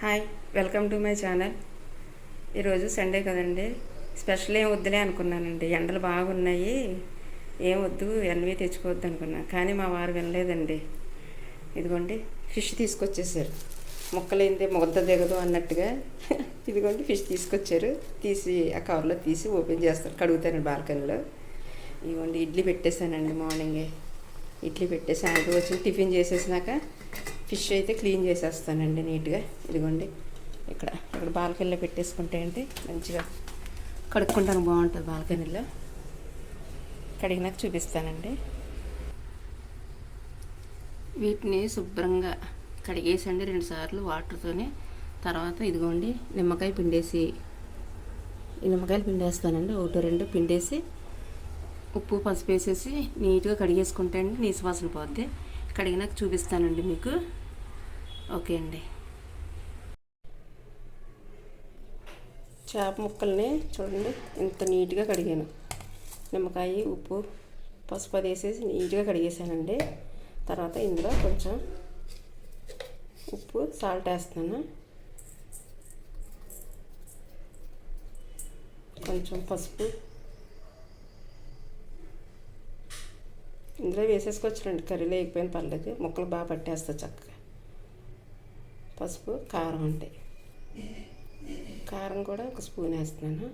Hi, welcome to my channel. ఈరోజు Sunday కదండి, special ఏం వద్దులే అనుకున్నానండి. ఎండలు బాగున్నాయి, ఏం వద్దు ఎన్వి తెచ్చుకోవద్దు అనుకున్నాను. కానీ మా వారు వినలేదండి. ఇదిగోండి ఫిష్ తీసుకొచ్చేసారు. ముక్కలేంది ముద్ద దిగదు అన్నట్టుగా ఇదిగోండి ఫిష్ తీసుకొచ్చారు. తీసి ఆ కవర్లో తీసి ఓపెన్ చేస్తారు, కడుగుతాను బాల్కనీలో. ఇదిగోండి ఇడ్లీ పెట్టేశానండి. మార్నింగే ఇడ్లీ పెట్టేసి సాయంత్రం వచ్చి టిఫిన్ చేసేసినాక ఫిష్ అయితే క్లీన్ చేసేస్తానండి నీట్గా. ఇదిగోండి ఇక్కడ బాల్కనీలో పెట్టేసుకుంటే అంటే మంచిగా కడుక్కుంటాను, బాగుంటుంది. బాల్కనీలో కడిగినాక చూపిస్తానండి. వీటిని శుభ్రంగా కడిగేసండి 2 సార్లు వాటర్తోనే. తర్వాత ఇదిగోండి నిమ్మకాయ పిండేసి నిమ్మకాయలు పిండేస్తానండి. 1-2 పిండేసి ఉప్పు పసుపు వేసేసి నీట్గా కడిగేసుకుంటే అండి నీసు వాసన పోద్ది. కడిగినాక చూపిస్తానండి మీకు. ఓకే అండి. చేప ముక్కల్ని చూడండి ఇంత నీట్గా కడిగాను. నిమ్మకాయ ఉప్పు పసుపు అది వేసేసి నీట్గా కడిగేసానండి. తర్వాత ఇందులో కొంచెం ఉప్పు సాల్ట్ వేస్తాను, కొంచెం పసుపు ఇందులో వేసేసుకోవచ్చులండి. కర్రీలో వేయకపోయిన పర్లేదు, ముక్కలు బాగా పట్టేస్తా చక్కగా. పసుపు కారం అంటే కారం కూడా 1 స్పూన్ వేస్తున్నాను.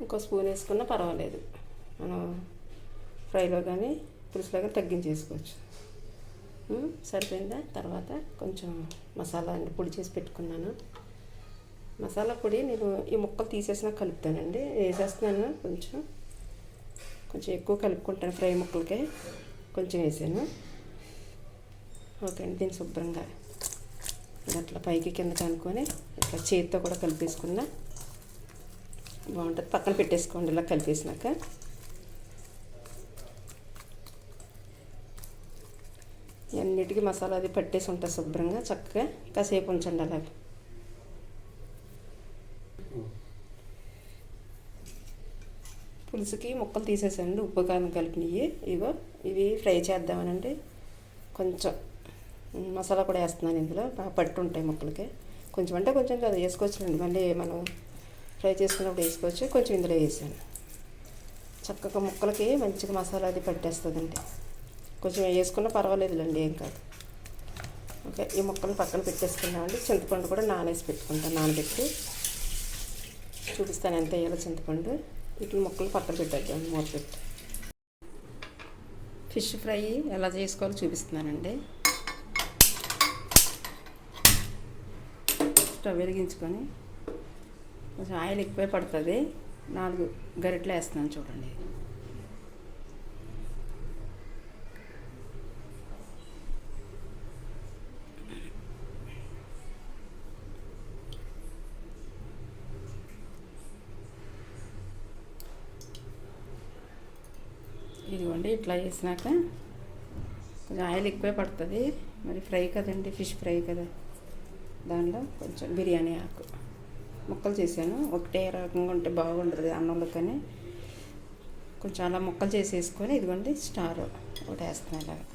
ఇంకో స్పూన్ వేసుకున్నా పర్వాలేదు, మనం ఫ్రైలో కానీ పులుసులో కానీ తగ్గించేసుకోవచ్చు. సరిపోయిందా? తర్వాత కొంచెం మసాలా అండి పొడి చేసి పెట్టుకున్నాను. మసాలా పొడి నేను ఈ ముక్కలు తీసేసినా కలుపుతానండి. వేసేస్తున్నాను, కొంచెం ఎక్కువ కలుపుకుంటాను. ఫ్రై ముక్కలకే కొంచెం వేసాను. ఓకే అండి. దీన్ని శుభ్రంగా అట్లా పైకి కిందకి అనుకొని ఇట్లా చేతితో కూడా కలిపేసుకున్నా బాగుంటుంది. పక్కన పెట్టేసుకోండి ఇలా కలిపేసినాక. అన్నిటికీ మసాలా అది పట్టేసి ఉంటుంది శుభ్రంగా. చక్కగా కాసేపు ఉంచండి అలాగే. పులుసుకి ముక్కలు తీసేసండి, ఉప్పు కారం కలిపినవి. ఇవి ఫ్రై చేద్దామనండి. కొంచెం మసాలా కూడా వేస్తున్నాను ఇందులో, బాగా పట్టు ఉంటాయి ముక్కలకి. కొంచెం అంటే కొంచెం కాదు వేసుకోవచ్చులండి, మళ్ళీ మనం ఫ్రై చేసుకున్నప్పుడు వేసుకోవచ్చు. కొంచెం ఇందులో వేసాను. చక్కగా ముక్కలకి మంచిగా మసాలా అది పట్టేస్తుందండి. కొంచెం వేసుకున్నా పర్వాలేదులేండి, ఏం కాదు. ఓకే, ఈ ముక్కలు పక్కన పెట్టేసుకున్నామండి. చింతపండు కూడా నానేసి పెట్టుకుంటాను. నానబెట్టి చూపిస్తాను ఎంత వేయాలో చింతపండు. వీటిని ముక్కలు పక్కన పెట్టేద్దాం మూత పెట్టి. ఫిష్ ఫ్రై ఎలా చేసుకోవాలో చూపిస్తున్నానండి. స్టవ్ వెలిగించుకొని కొంచెం ఆయిల్ ఎక్కువే పడుతుంది. 4 గరిటెలు వేస్తున్నాను చూడండి. ఇదిగోండి ఇట్లా వేసినాక కొంచెం ఆయిల్ ఎక్కువే పడుతుంది. మరి ఫ్రై కదండి, ఫిష్ ఫ్రై కదా. దానిలో కొంచెం బిర్యానీ ఆకు ముక్కలు చేశాను. ఒకటే రకంగా ఉంటే బాగుంటుంది అన్నంలో, కానీ కొంచెం అలా ముక్కలు చేసేసుకొని ఇదిగోండి స్టార్ ఒకటి వేస్తున్నాను ఇలాగా.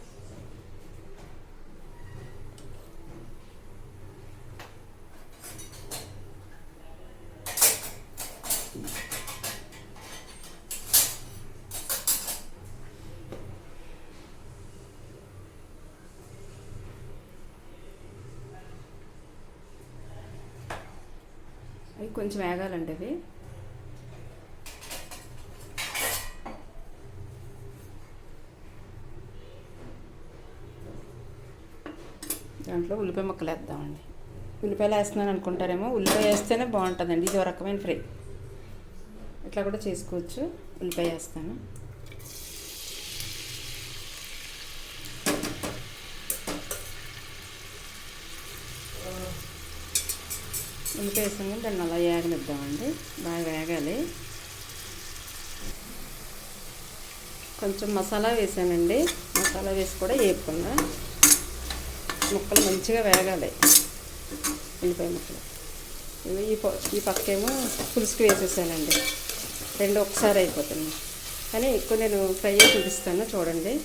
అవి కొంచెం వేగాలండి. అవి దాంట్లో ఉల్లిపాయ ముక్కలు వేద్దామండి. ఉల్లిపాయలు వేస్తున్నాను అనుకుంటారేమో, ఉల్లిపాయ వేస్తేనే బాగుంటుందండి. ఇది ఒక రకమైన ఫ్రై, ఇట్లా కూడా చేసుకోవచ్చు. ఉల్లిపాయ వేస్తాను. ఉల్లిపాయ వేసాం కానీ దాన్ని అలా వేగనిద్దామండి. బాగా వేగాలి. కొంచెం మసాలా వేసానండి. మసాలా వేసి కూడా వేపుకున్నా. ముక్కలు మంచిగా వేగాలి, ఉల్లిపాయ ముక్కలు. ఈ పక్కేమో పులుసుకు వేసేసానండి. 2 ఒకసారి అయిపోతుంది. కానీ ఎక్కువ నేను ఫ్రై చూపిస్తాను చూడండి.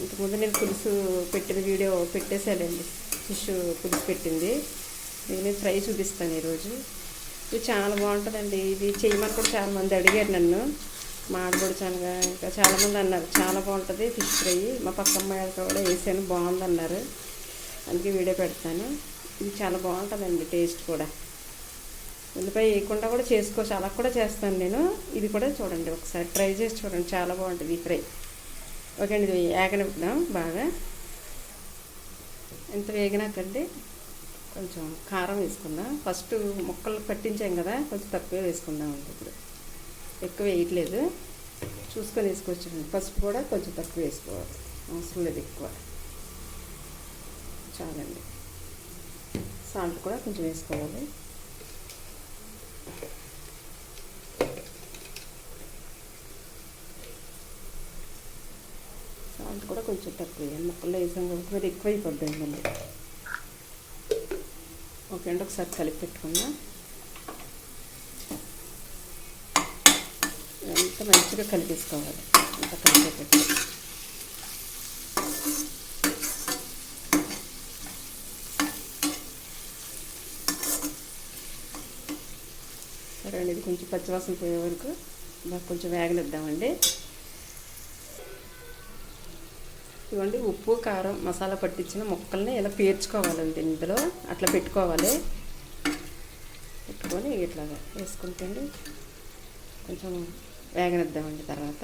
ఇంతకుముందు నేను పులుసు పెట్టిన వీడియో పెట్టేశానండి, ఫిష్ పులుసు పెట్టింది. నేను ఫ్రై చూపిస్తాను ఈరోజు. ఇది చాలా బాగుంటుందండి. ఇది చేయమని కూడా చాలామంది అడిగారు నన్ను, మా ఆడబడుచానుగా ఇంకా చాలామంది అన్నారు చాలా బాగుంటుంది ఫిష్ ఫ్రై. మా పక్క అమ్మాయిలకి కూడా వేసాను, బాగుందన్నారు. అందుకే వీడియో పెడతాను. ఇది చాలా బాగుంటుందండి, టేస్ట్ కూడా. ఉల్లిపాయ వేయకుండా కూడా చేసుకోవచ్చు, అలా కూడా చేస్తాను నేను. ఇది కూడా చూడండి, ఒకసారి ట్రై చేసి చూడండి, చాలా బాగుంటుంది ఈ ఫ్రై. ఓకే అండి, ఇది వేగనిద్దాం బాగా. ఎంత వేగినాకండి కొంచెం కారం వేసుకుందాం. ఫస్ట్ ముక్కలు పట్టించాం కదా, కొంచెం తక్కువే వేసుకుందామండి. ఇప్పుడు ఎక్కువ వేయట్లేదు, చూసుకొని వేసుకోవచ్చు. పసుపు కూడా కొంచెం తక్కువ వేసుకోవాలి, అవసరం లేదు ఎక్కువ, చాలండి. సాల్ట్ కూడా కొంచెం వేసుకోవాలి. సాల్ట్ కూడా కొంచెం తక్కువ వేయాలి, ముక్కల్లో వేసాం కాబట్టి మరి ఎక్కువ అయిపోద్దండి మళ్ళీ. ఓకే అండి, ఒకసారి కలిపి పెట్టుకుందాం. ఎంత మంచిగా కలిపేసుకోవాలి, అంత కలిపేటట్టు. సరే అండి, ఇది కొంచెం పచ్చివాసన పోయే వరకు మాకు కొంచెం వేగనిద్దామండి. ఇవ్వండి, ఉప్పు కారం మసాలా పట్టించిన ముక్కల్ని ఇలా పేర్చుకోవాలండి, ఇందులో అట్లా పెట్టుకోవాలి. పెట్టుకొని ఇట్లాగా వేసుకుంటే కొంచెం వేగనిద్దామండి. తర్వాత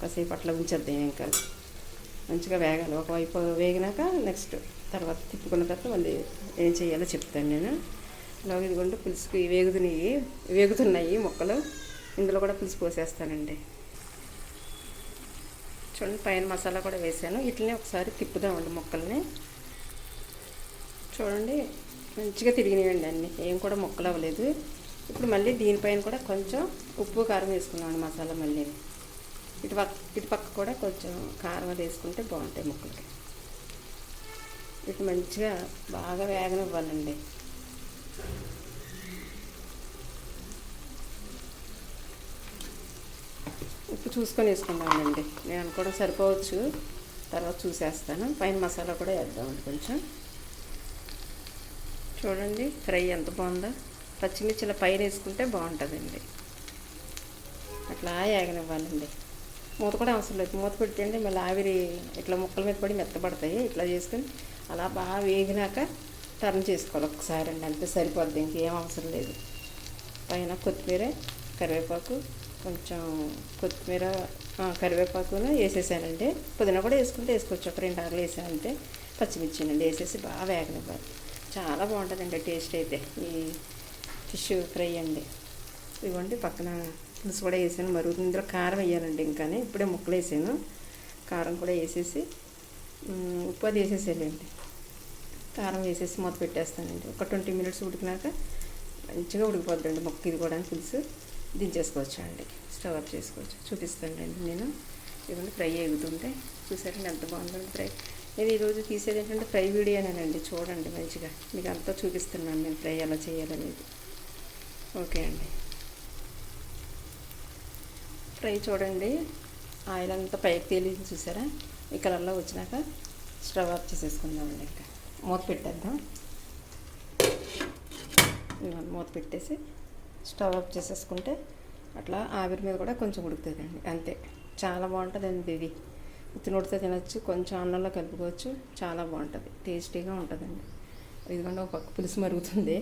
కాసేపు అట్లా ఉంచేద్దాం, ఇంకా మంచిగా వేగాలి. ఒకవైపు వేగినాక నెక్స్ట్ తర్వాత తిప్పుకున్న తర్వాత మళ్ళీ ఏం చేయాలో చెప్తాను నేను. ఇలా ఇదిగోండి, పులుసుకి వేగుతున్నాయి ముక్కలు. ఇందులో కూడా పులుసు పోసేస్తానండి. చూడండి, పైన మసాలా కూడా వేసాను. ఇట్లనే ఒకసారి తిప్పుదామండి ముక్కల్ని. చూడండి, మంచిగా తిరిగినాయండి అన్నీ, ఏం కూడా ముక్కలు అవ్వలేదు. ఇప్పుడు మళ్ళీ దీనిపైన కూడా కొంచెం ఉప్పు కారం వేసుకున్నామండి మసాలా. మళ్ళీ ఇటు పక్క కూడా కొంచెం కారం అది వేసుకుంటే బాగుంటాయి ముక్కలకి. ఇటు మంచిగా బాగా వేగనివ్వాలండి. ఉప్పు చూసుకొని వేసుకుందామండి, నేను అనుకోవడం సరిపోవచ్చు, తర్వాత చూసేస్తాను. పైన మసాలా కూడా వేద్దామండి కొంచెం. చూడండి ఫ్రై ఎంత బాగుందో. పచ్చిమిర్చిల పైన వేసుకుంటే బాగుంటుందండి. అట్లా వేగనివ్వాలండి. మూత కూడా అవసరం లేదు, మూత పెట్టండి మళ్ళీ ఆవిరి ఇట్లా ముక్కల మీద పడి మెత్తపడతాయి. ఇట్లా చేసుకొని అలా బాగా వేగినాక టర్న్ చేసుకోవాలి ఒకసారి అండి, అంతే సరిపోద్ది, ఇంకేం అవసరం లేదు. పైన కొత్తిమీర, కరివేపాకు, కొంచెం కొత్తిమీర కరివేపాకును వేసేసానండి. పుదీనా కూడా వేసుకుంటే వేసుకోవచ్చు, ఒక 2 ఆకులు వేసానంటే. పచ్చిమిర్చినండి వేసేసి బాగా వేగనివ్వాలి. చాలా బాగుంటుందండి టేస్ట్ అయితే ఈ ఫిష్ ఫ్రై అండి. ఇవ్వండి, పక్కన పులుసు కూడా వేసాను, మరుగుతుంది. ఇందులో కారం వేయాలండి, ఇంకానే ఇప్పుడే ముక్కలు వేసాను. కారం కూడా వేసేసి ఉప్పు అది వేసేసేయండి. కారం వేసేసి మూత పెట్టేస్తానండి. ఒక 20 మినిట్స్ ఉడికినాక మంచిగా ఉడికిపోద్దండి ముక్క. ఇది కూడా పులుసు దించేసుకోవచ్చు అండి, స్టవ్ ఆఫ్ చేసుకోవచ్చు. చూపిస్తానండి నేను. ఇవన్నీ ఫ్రై ఎగుతుంటే చూసారండి ఎంత బాగుందండి ఫ్రై. నేను ఈరోజు తీసేది ఏంటంటే ఫ్రై వీడియోనేనండి, చూడండి మంచిగా మీకు అంతా చూపిస్తున్నాను నేను ఫ్రై ఎలా చేయాలనేది. ఓకే అండి, ఫ్రై చూడండి, ఆయిల్ అంతా పైకి తేలింది చూసారా. ఈ కలర్లో వచ్చినాక స్టవ్ ఆఫ్ చేసేసుకుందామండి. ఇంకా మూత పెట్టేద్దాం. మూత పెట్టేసి స్టవ్ ఆఫ్ చేసేసుకుంటే అట్లా ఆవిరి మీద కూడా కొంచెం ఉడుకుతుందండి, అంతే. చాలా బాగుంటుందండి ఇది. ఉత్తినోటితో తినచ్చు, కొంచెం అన్నంలో కలుపుకోవచ్చు, చాలా బాగుంటుంది, టేస్టీగా ఉంటుందండి. ఇదిగోండి, ఒక పక్క పులుసు మరుగుతుంది,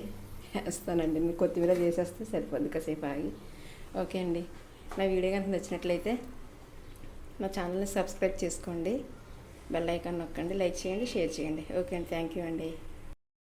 వేస్తానండి. మీకు కొత్తిమీర చేసేస్తే సరిపోద్ది కాసేపు ఆగి. ఓకే అండి, నా వీడియో కనుక నచ్చినట్లయితే నా ఛానల్ని సబ్స్క్రైబ్ చేసుకోండి, బెల్ ఐకాన్ నొక్కండి, లైక్ చేయండి, షేర్ చేయండి. ఓకే అండి, థ్యాంక్ యూ అండి.